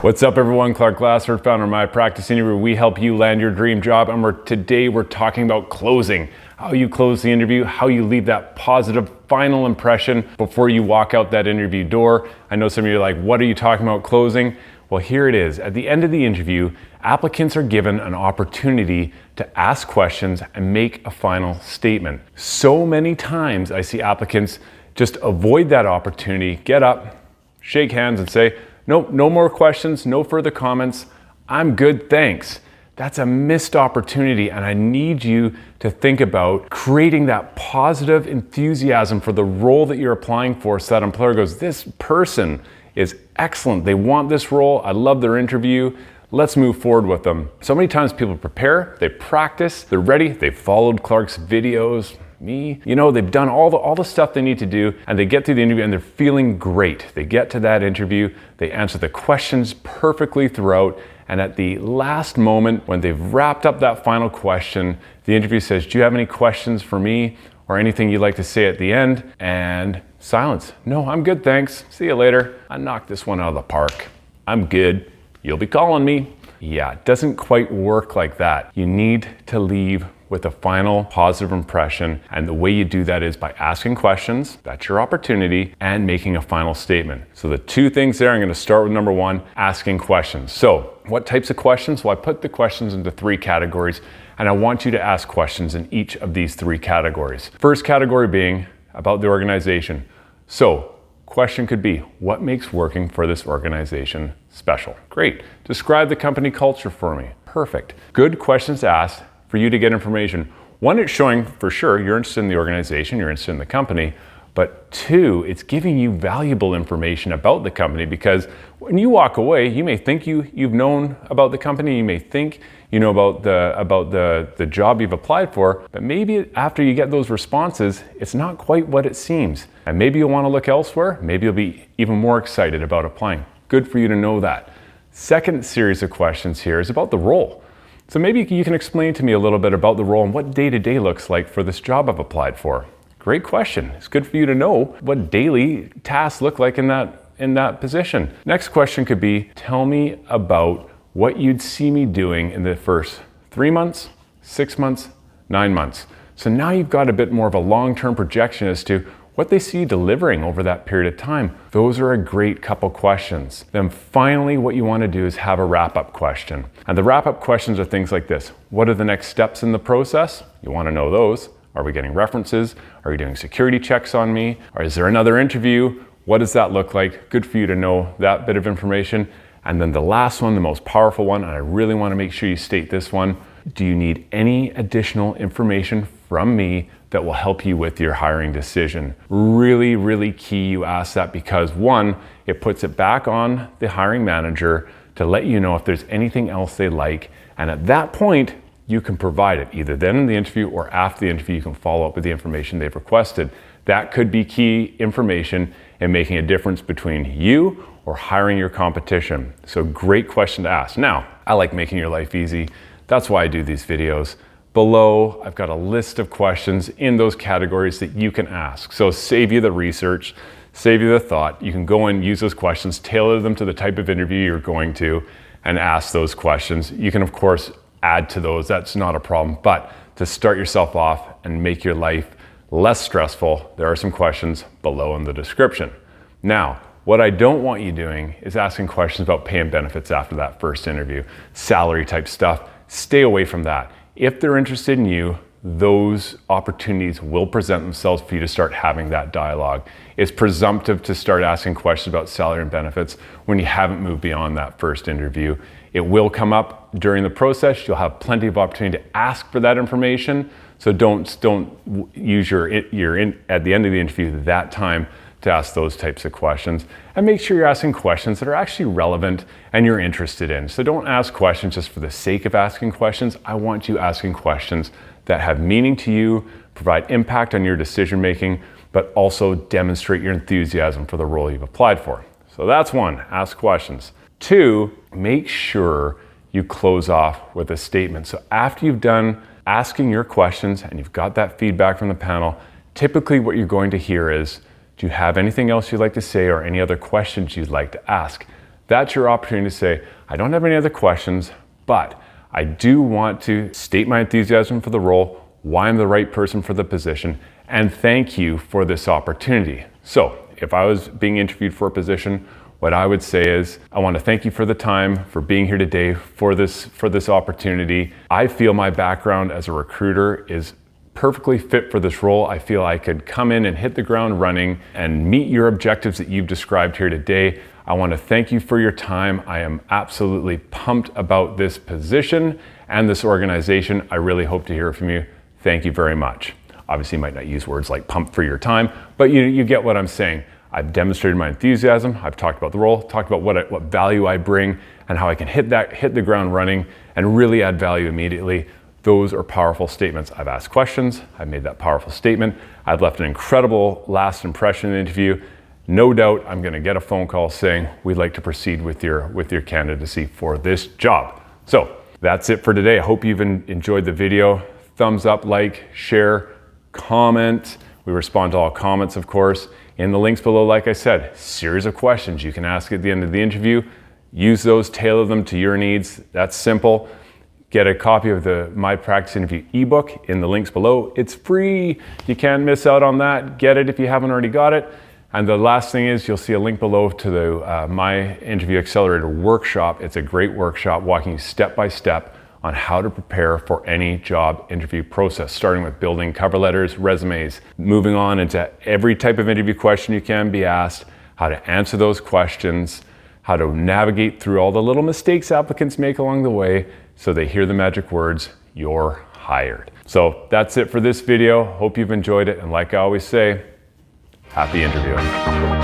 What's up everyone, Clark Glassford, founder of My Practice Interview. We help you land your dream job, and today we're talking about closing. How you close the interview, how you leave that positive final impression before you walk out that interview door. I know some of you are like, what are you talking about closing? Well, here it is. At the end of the interview, applicants are given an opportunity to ask questions and make a final statement. So many times I see applicants just avoid that opportunity, get up, shake hands and say, nope, no more questions, no further comments. I'm good, thanks. That's a missed opportunity, and I need you to think about creating that positive enthusiasm for the role that you're applying for so that employer goes, this person is excellent. They want this role. I love their interview. Let's move forward with them. So many times people prepare, they practice, they're ready, they've followed Clark's videos, they've done all the stuff they need to do, and they get through the interview and they're feeling great. They get to that interview, they answer the questions perfectly throughout, and at the last moment, when they've wrapped up that final question, the interview says, do you have any questions for me or anything you'd like to say at the end? And silence. No, I'm good, thanks. See you later. I knocked this one out of the park. I'm good. You'll be calling me. Yeah, it doesn't quite work like that. You need to leave with a final positive impression, and the way you do that is by asking questions, that's your opportunity, and making a final statement. So the two things there, I'm gonna start with number one, asking questions. So what types of questions? Well, I put the questions into three categories, and I want you to ask questions in each of these three categories. First category being about the organization. So question could be, what makes working for this organization special? Great. Describe the company culture for me. Perfect. Good questions to ask for you to get information. One, it's showing for sure you're interested in the organization, you're interested in the company, but two, it's giving you valuable information about the company, because when you walk away, you may think you've known about the company, you may think you know about the job you've applied for, but maybe after you get those responses, it's not quite what it seems. And maybe you'll want to look elsewhere, maybe you'll be even more excited about applying. Good for you to know that. Second series of questions here is about the role. So maybe you can explain to me a little bit about the role and what day-to-day looks like for this job I've applied for. Great question. It's good for you to know what daily tasks look like in that position. Next question could be, tell me about what you'd see me doing in the first 3 months, 6 months, 9 months. So now you've got a bit more of a long-term projection as to what they see you delivering over that period of time. Those are a great couple questions. Then finally, what you want to do is have a wrap-up question. And the wrap-up questions are things like this. What are the next steps in the process? You want to know those. Are we getting references? Are you doing security checks on me? Or is there another interview? What does that look like? Good for you to know that bit of information. And then the last one, the most powerful one, and I really want to make sure you state this one. Do you need any additional information from me that will help you with your hiring decision? Really, really key you ask that, because one, it puts it back on the hiring manager to let you know if there's anything else they like. And at that point, you can provide it either then in the interview or after the interview. You can follow up with the information they've requested. That could be key information in making a difference between you or hiring your competition. So great question to ask. Now, I like making your life easy. That's why I do these videos. Below, I've got a list of questions in those categories that you can ask. So save you the research, save you the thought. You can go and use those questions, tailor them to the type of interview you're going to, and ask those questions. You can, of course, add to those. That's not a problem. But to start yourself off and make your life less stressful, there are some questions below in the description. Now, what I don't want you doing is asking questions about pay and benefits after that first interview, salary type stuff. Stay away from that. If they're interested in you, those opportunities will present themselves for you to start having that dialogue. It's presumptive to start asking questions about salary and benefits when you haven't moved beyond that first interview. It will come up during the process. You'll have plenty of opportunity to ask for that information. So don't use at the end of the interview that time to ask those types of questions, and make sure you're asking questions that are actually relevant and you're interested in. So don't ask questions just for the sake of asking questions. I want you asking questions that have meaning to you, provide impact on your decision making, but also demonstrate your enthusiasm for the role you've applied for. So that's one, ask questions. Two, make sure you close off with a statement. So after you've done asking your questions and you've got that feedback from the panel, typically what you're going to hear is, do you have anything else you'd like to say or any other questions you'd like to ask? that's your opportunity to say, I don't have any other questions, but I do want to state my enthusiasm for the role, why I'm the right person for the position, and thank you for this opportunity. So if I was being interviewed for a position, what I would say is, I want to thank you for the time, for being here today, for this opportunity. I feel my background as a recruiter is perfectly fit for this role. I feel I could come in and hit the ground running and meet your objectives that you've described here today. I want to thank you for your time. I am absolutely pumped about this position and this organization. I really hope to hear from you. Thank you very much. Obviously, you might not use words like pumped for your time, but you get what I'm saying. I've demonstrated my enthusiasm. I've talked about the role, talked about what value I bring and how I can hit the ground running and really add value immediately. Those are powerful statements. I've asked questions. I've made that powerful statement. I've left an incredible last impression in the interview. No doubt I'm going to get a phone call saying we'd like to proceed with your candidacy for this job. So that's it for today. I hope you've enjoyed the video. Thumbs up, like, share, comment. We respond to all comments, of course. In the links below, like I said, series of questions you can ask at the end of the interview. Use those, tailor them to your needs. That's simple. Get a copy of the My Practice Interview ebook in the links below. It's free. You can't miss out on that. Get it if you haven't already got it. And the last thing is you'll see a link below to the My Interview Accelerator workshop. It's a great workshop walking you step by step on how to prepare for any job interview process, starting with building cover letters, resumes, moving on into every type of interview question you can be asked, how to answer those questions, how to navigate through all the little mistakes applicants make along the way so they hear the magic words, "You're hired." So that's it for this video. Hope you've enjoyed it. And like I always say, happy interviewing.